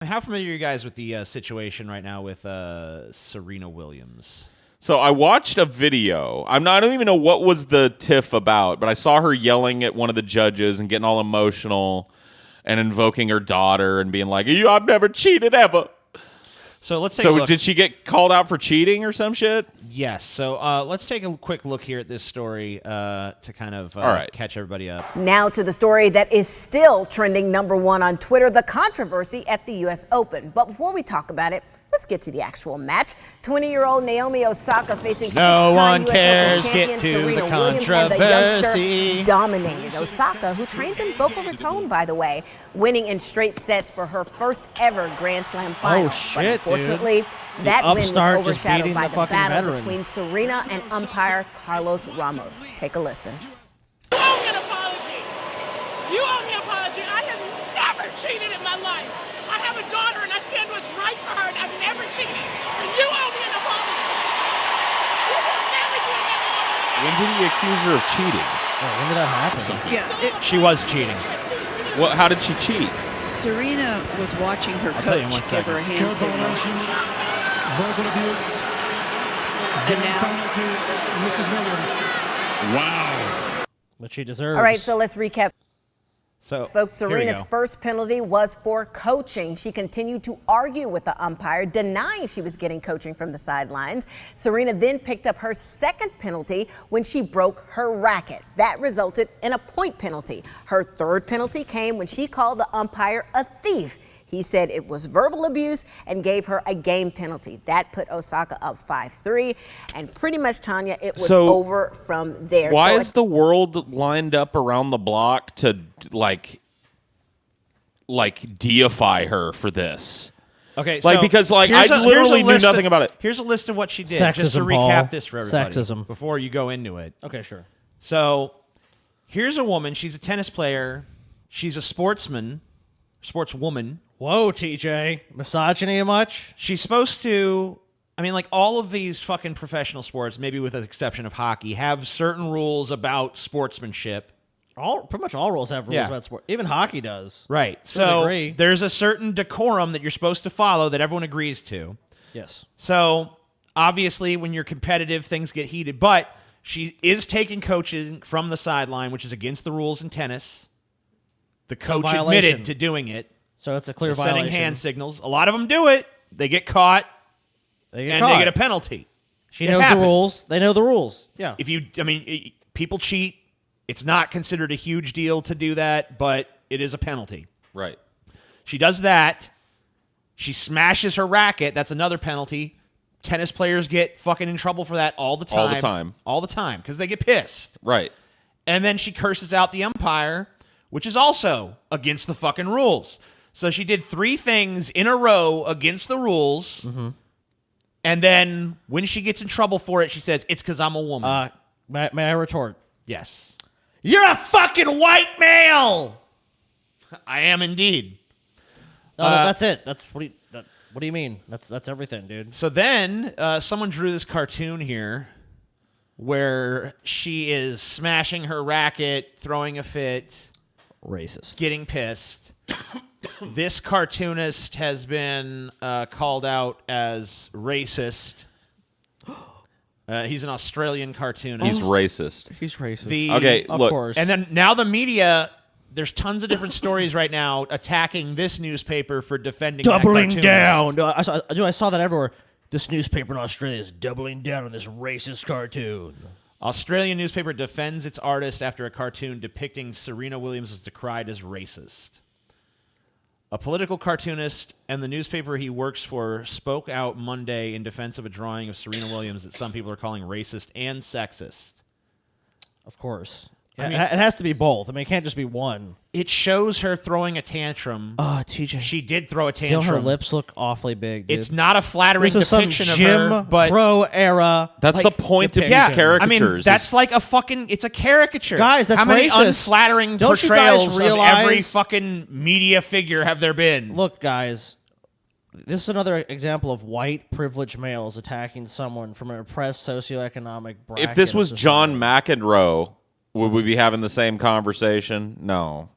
How familiar are you guys with the situation right now with Serena Williams? So I watched a video. I don't even know what was the tiff about, but I saw her yelling at one of the judges and getting all emotional and invoking her daughter and being like, I've never cheated ever. So let's take a look. Did she get called out for cheating or some shit? Yes. So let's take a quick look here at this story to kind of catch everybody up. Now to the story that is still trending #1 on Twitter, the controversy at the U.S. Open. But before we talk about it, let's get to the actual match. 20-year-old Naomi Osaka facing No one US cares. Open champion Get to Serena the Williams, and the controversy. youngster dominated. Osaka, who trains in Boca Raton, by the way, winning in straight sets for her first ever Grand Slam final. Oh, shit, but unfortunately, that win was upstart just overshadowed beating by the the fucking battle veteran. between Serena and umpire Carlos Ramos. Take a listen. You owe me an apology. You owe me an apology. I have never cheated in my life. I have a daughter and I stand what's right for her and I've never cheated. And you owe me an apology. You will never do it again. When did he accuse her of cheating? When did that happen? Yeah, She was cheating. Well, how did she cheat? Serena was watching her I'll tell you in coach one give her a second. hand signal. Verbal abuse. And now, Penalty, Mrs. Williams. Wow. But she deserves. All right, so let's recap. So, Folks, here we Serena's go. first penalty was for coaching. She continued to argue with the umpire, denying she was getting coaching from the sidelines. Serena then picked up her second penalty when she broke her racket. That resulted in a point penalty. Her third penalty came when she called the umpire a thief. He said it was verbal abuse and gave her a game penalty. That put Osaka up 5-3. And pretty much, Tanya, it was over from there. Why So is the world lined up around the block to like deify her for this? Okay, Like, so because, like, here's I a literally knew list nothing about it. Here's a list of what she did, Sexism, just to Paul. recap this for everybody. Sexism. Before you go into it. Okay, sure. So here's a woman. She's a tennis player. She's a sportswoman. Whoa, TJ. Misogyny much? She's supposed to, I mean, like all of these fucking professional sports, maybe with the exception of hockey, have certain rules about sportsmanship. Pretty much all rules have rules Yeah. about sport. Even hockey does. Right. To a So degree. there's a certain decorum that you're supposed to follow that everyone agrees to. Yes. So obviously, when you're competitive, things get heated. But she is taking coaching from the sideline, which is against the rules in tennis. The coach violation. admitted to doing it. So it's a clear Sending violation. hand signals. A lot of them do it. They get caught, They get and caught. they get a penalty. She It knows happens. the rules. They know the rules. Yeah. People cheat. It's not considered a huge deal to do that, but it is a penalty. Right. She does that. She smashes her racket. That's another penalty. Tennis players get fucking in trouble for that all the time. All the time. All the time, because they get pissed. Right. And then she curses out the umpire, which is also against the fucking rules. So she did 3 things in a row against the rules. Mm-hmm. And then when she gets in trouble for it, she says, it's because I'm a woman. May I retort? Yes. You're a fucking white male! I am indeed. No, that's it. That's what do you mean? That's everything, dude. So then someone drew this cartoon here where she is smashing her racket, throwing a fit, Racist. getting pissed. This cartoonist has been called out as racist. He's an Australian cartoonist. He's racist. He's racist. Okay, of look. course. And then now the media, there's tons of different stories right now attacking this newspaper for defending doubling that down. cartoonist. I saw that everywhere. This newspaper in Australia is doubling down on this racist cartoon. Australian newspaper defends its artist after a cartoon depicting Serena Williams was decried as racist. A political cartoonist and the newspaper he works for spoke out Monday in defense of a drawing of Serena Williams that some people are calling racist and sexist. Of course. I mean- it has to be both. I mean, it can't just be one. It shows her throwing a tantrum. Oh, TJ. She did throw a Don't tantrum. her lips look awfully big, dude. It's not a flattering This is some depiction of Jim her, but Crow era. That's like, the point of depiction. these caricatures. I mean, that's like a fucking, it's a caricature. Guys, that's How many racist. unflattering Don't you guys portrayals of realize- every fucking media figure have there been? Look, guys, this is another example of white privileged males attacking someone from an oppressed socioeconomic bracket. if this of was society. John McEnroe, would we be having the same conversation? No.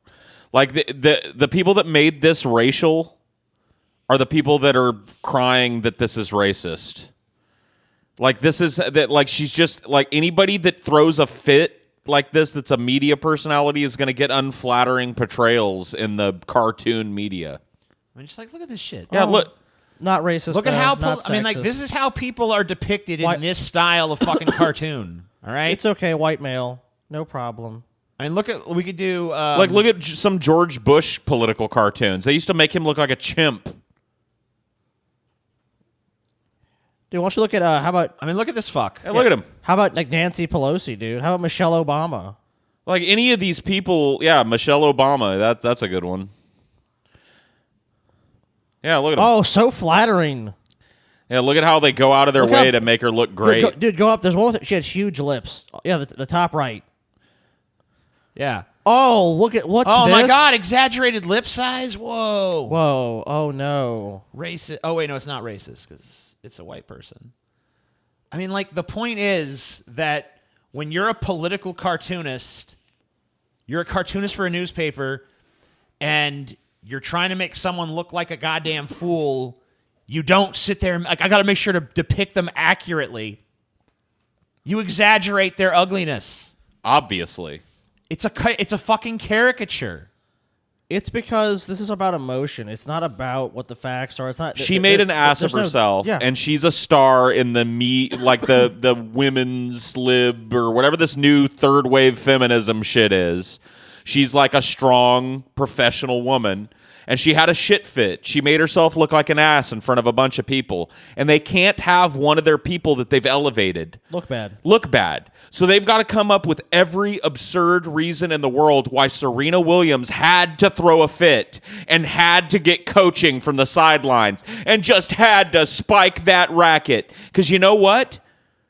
Like the people that made this racial are the people that are crying that this is racist. Like this is that like she's just like anybody that throws a fit like this that's a media personality is going to get unflattering portrayals in the cartoon media. I mean, just like look at this shit. Yeah, look. Not racist. Look at how not I mean, like sexist. this is how people are depicted in this style of fucking cartoon. All right, It's okay, white male, no problem. I mean, look at we could do Like look at some George Bush political cartoons. They used to make him look like a chimp. Dude, why don't you look at how about I mean, look at this fuck. Hey, look at him. how about like Nancy Pelosi, dude? How about Michelle Obama? Like any of these people, yeah, Michelle Obama. That's a good one. Yeah, look at him. Oh, so flattering. Yeah, look at how they go out of their Look way up. to make her look great. Dude, go up. There's one with she had huge lips. Yeah, the top right. Yeah. Oh, look at what's Oh this? my God! Exaggerated lip size. Whoa. Whoa! Oh no! Racist. Oh wait, no, it's not racist because it's a white person. I mean, like the point is that when you're a political cartoonist, you're a cartoonist for a newspaper, and you're trying to make someone look like a goddamn fool. You don't sit there and like I got to make sure to depict them accurately. You exaggerate their ugliness. Obviously. It's a fucking caricature. It's because this is about emotion. It's not about what the facts are. It's not. She made an ass of there's no- herself, yeah. and she's a star in the like the women's lib or whatever this new third wave feminism shit is. She's like a strong professional woman, and she had a shit fit. She made herself look like an ass in front of a bunch of people, and they can't have one of their people that they've elevated look bad. look bad. So they've got to come up with every absurd reason in the world why Serena Williams had to throw a fit and had to get coaching from the sidelines and just had to spike that racket. Because you know what?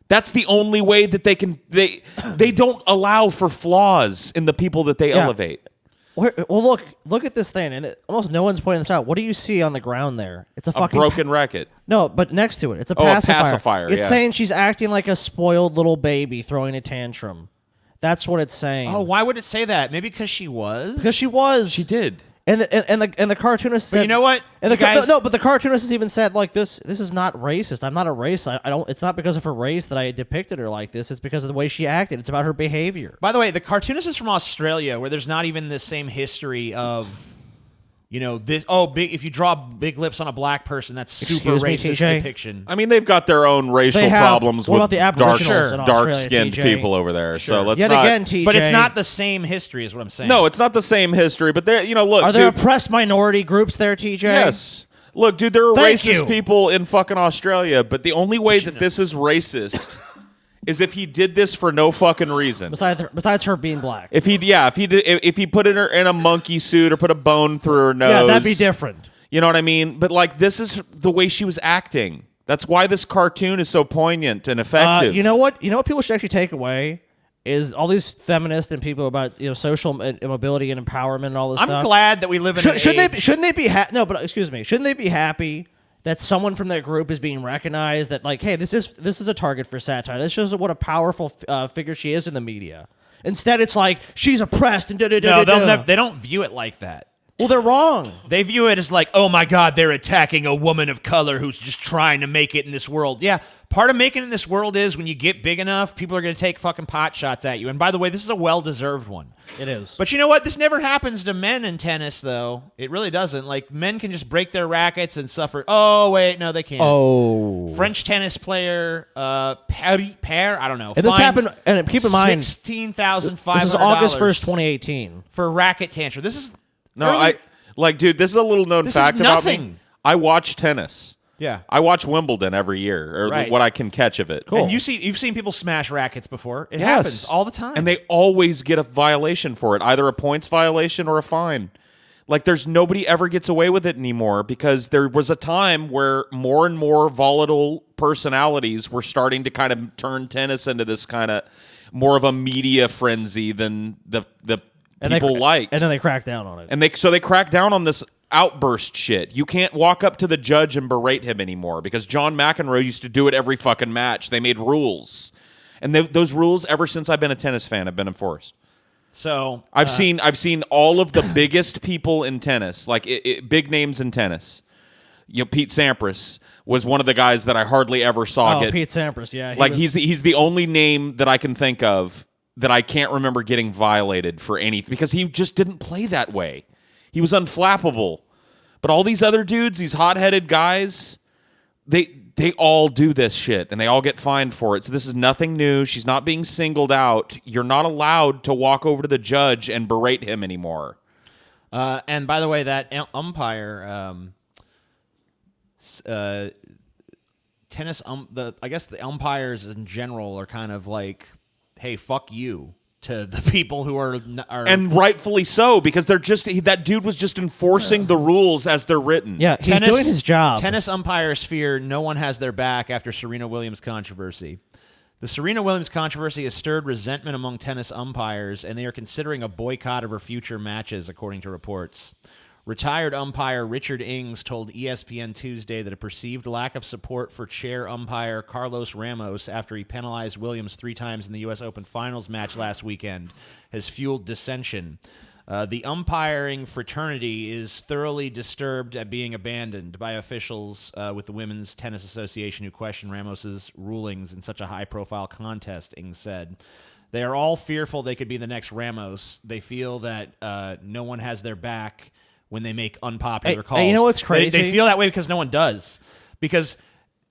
That's the only way that they can. They don't allow for flaws in the people that they Yeah. elevate. Well, look at this thing, and almost no one's pointing this out. What do you see on the ground there? It's a A fucking broken racket. No, but next to it, it's a Oh, a pacifier. pacifier, It's yeah. saying she's acting like a spoiled little baby throwing a tantrum. That's what it's saying. Oh, why would it say that? Maybe because she was. because she was. She did. And the cartoonist said, you know what? And the You guys- no, but the cartoonist has even said like this is not racist. I'm not a racist. I don't. It's not because of her race that I depicted her like this. It's because of the way she acted. It's about her behavior. By the way, the cartoonist is from Australia, where there's not even the same history of, this. Oh, big. If you draw big lips on a black person, that's super Excuse me, racist TJ? depiction. I mean, they've got their own racial They have- problems what with about the Aboriginals in Australia, dark-skinned TJ? people over there. So let's Yet not. again, TJ. But it's not the same history, is what I'm saying. No, it's not the same history. But there, look. Are there dude, oppressed minority groups there, TJ? Yes. Look, dude, there are Thank racist you. people in fucking Australia, but the only way that this is racist is if he did this for no fucking reason. Besides her being black. If he put her in a monkey suit or put a bone through her nose. Yeah, that'd be different. You know what I mean? But like this is the way she was acting. That's why this cartoon is so poignant and effective. You know what? You know what people should actually take away is all these feminists and people about social mobility and empowerment and all this I'm stuff. glad that we live in an age. Shouldn't they be no? But excuse me. Shouldn't they be happy that someone from their group is being recognized? That like, hey, this is a target for satire. This shows what a powerful figure she is in the media. Instead, it's like she's oppressed and No, they don't view it like that. Well, they're wrong. They view it as like, oh my God, they're attacking a woman of color who's just trying to make it in this world. Yeah, part of making it in this world is when you get big enough, people are going to take fucking pot shots at you. And by the way, this is a well-deserved one. It is. But you know what? This never happens to men in tennis, though. It really doesn't. Like, men can just break their rackets and suffer. Oh, wait, no, they can't. Oh. French tennis player, Pair, I don't know. And this fined happened. And keep in mind, $16,500. this is August 1st, 2018. for racket tantrum. This is No, dude, this is a little known This fact is about me. nothing. I watch tennis. Yeah. I watch Wimbledon every year, or Right. what I can catch of it. And you've seen people smash rackets before. It Yes. happens all the time. And they always get a violation for it, either a points violation or a fine. Like, there's nobody ever gets away with it anymore because there was a time where more and more volatile personalities were starting to kind of turn tennis into this kind of more of a media frenzy than the people liked. And then they cracked down on it. And they cracked down on this outburst shit. You can't walk up to the judge and berate him anymore because John McEnroe used to do it every fucking match. They made rules. And those rules, ever since I've been a tennis fan, have been enforced. So I've seen all of the biggest people in tennis, like big names in tennis, Pete Sampras was one of the guys that I hardly ever saw get. Pete Sampras, yeah. He's the only name that I can think of that I can't remember getting violated for anything because he just didn't play that way. He was unflappable. But all these other dudes, these hot-headed guys, they all do this shit and they all get fined for it. So this is nothing new. She's not being singled out. You're not allowed to walk over to the judge and berate him anymore. And by the way, that umpire, tennis, I guess the umpires in general are kind of like, hey, fuck you to the people who are and rightfully so, because they're just that dude was just enforcing the rules as they're written. Yeah, he's doing his job. Tennis umpires fear no one has their back after Serena Williams controversy. The Serena Williams controversy has stirred resentment among tennis umpires, and they are considering a boycott of her future matches, according to reports. Retired umpire Richard Ings told ESPN Tuesday that a perceived lack of support for chair umpire Carlos Ramos after he penalized Williams 3 times in the U.S. Open Finals match last weekend has fueled dissension. The umpiring fraternity is thoroughly disturbed at being abandoned by officials with the Women's Tennis Association who question Ramos's rulings in such a high-profile contest, Ings said. They are all fearful they could be the next Ramos. They feel that no one has their back when they make unpopular calls. Hey, you know what's crazy? They feel that way because no one does. Because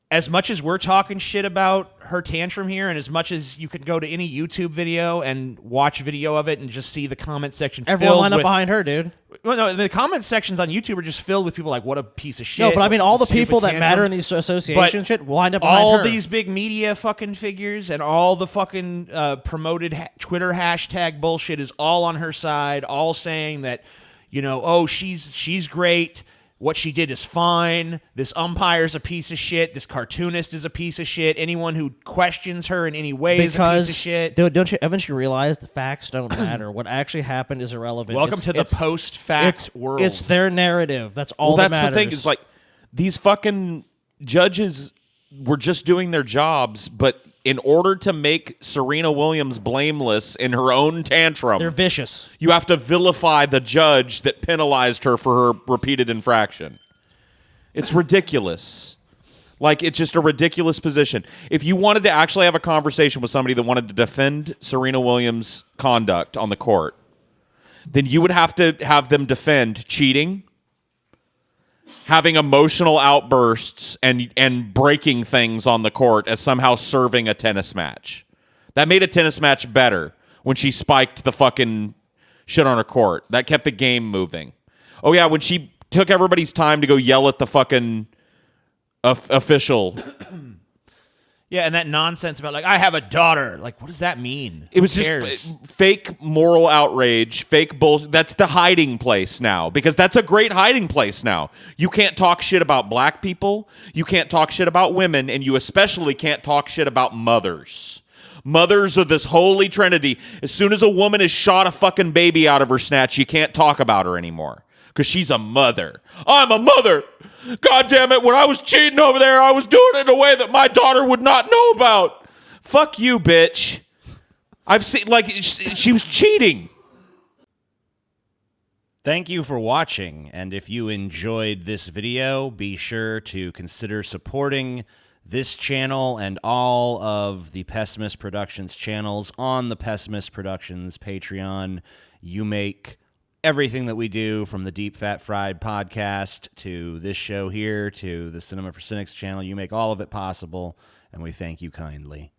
as much as we're talking shit about her tantrum here, and as much as you could go to any YouTube video and watch video of it and just see the comment section Everyone filled lined up with, behind her, dude. Well, no, the comment sections on YouTube are just filled with people like, what a piece of shit. No, but I mean, all the stupid people that tantrum. matter in these association But shit lined up behind all her. these big media fucking figures and all the fucking promoted Twitter hashtag bullshit is all on her side, all saying that, oh, she's great. What she did is fine. This umpire's a piece of shit. This cartoonist is a piece of shit. Anyone who questions her in any way is a piece of shit. Dude, haven't you realize the facts don't matter? What actually happened is irrelevant. Welcome to the post-fact world. It's their narrative. That's all Well, that matters. that's the thing. Is like these fucking judges were just doing their jobs, but in order to make Serena Williams blameless in her own tantrum, they're vicious. You have to vilify the judge that penalized her for her repeated infraction. It's ridiculous. Like, it's just a ridiculous position. If you wanted to actually have a conversation with somebody that wanted to defend Serena Williams' conduct on the court, then you would have to have them defend cheating, having emotional outbursts, and breaking things on the court as somehow serving a tennis match. That made a tennis match better when she spiked the fucking shit on her court. That kept the game moving. Oh, yeah, when she took everybody's time to go yell at the fucking official. Yeah, and that nonsense about, like, I have a daughter. Like, what does that mean? It was Who just cares? fake moral outrage, fake bullshit. That's the hiding place now, because that's a great hiding place now. You can't talk shit about black people. You can't talk shit about women, and you especially can't talk shit about mothers. Mothers are this holy trinity. As soon as a woman has shot a fucking baby out of her snatch, you can't talk about her anymore because she's a mother. I'm a mother. God damn it, when I was cheating over there, I was doing it in a way that my daughter would not know about. Fuck you, bitch. I've seen, like, she was cheating. Thank you for watching, and if you enjoyed this video, be sure to consider supporting this channel and all of the Pessimist Productions channels on the Pessimist Productions Patreon. You make everything that we do, from the Deep Fat Fried podcast to this show here to the Cinema for Cynics channel. You make all of it possible, and we thank you kindly.